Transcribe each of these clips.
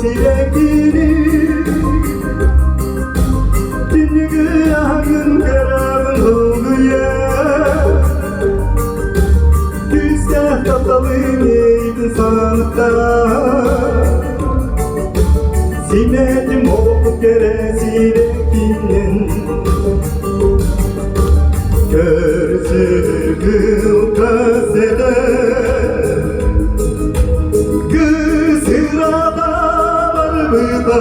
сиректири Түнүгү агын карабын олуя Түскө тапталын эйдин саныкта Синетим окуп кере сиректинен Көрсүргү каседе Кысырада барбыда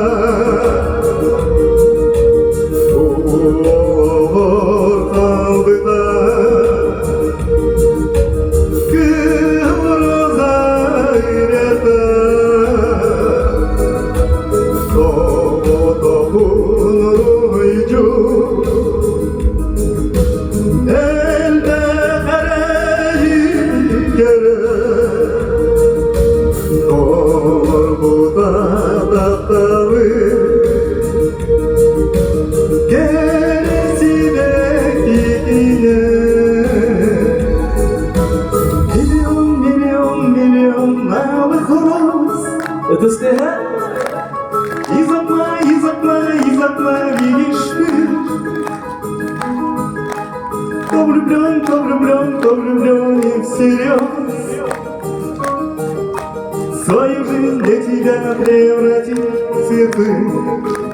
Орталбыда Кыбырза ирета Соғытоғын ройжу Elde karayı kere Korkuda tatlı Gerisine gidine Milyon milyon milyon malı horoz Это стиха? Изотма, изотма, изотма, видишь ты Кто влюблен, и всерьез Свою жизнь для тебя превратил в цветы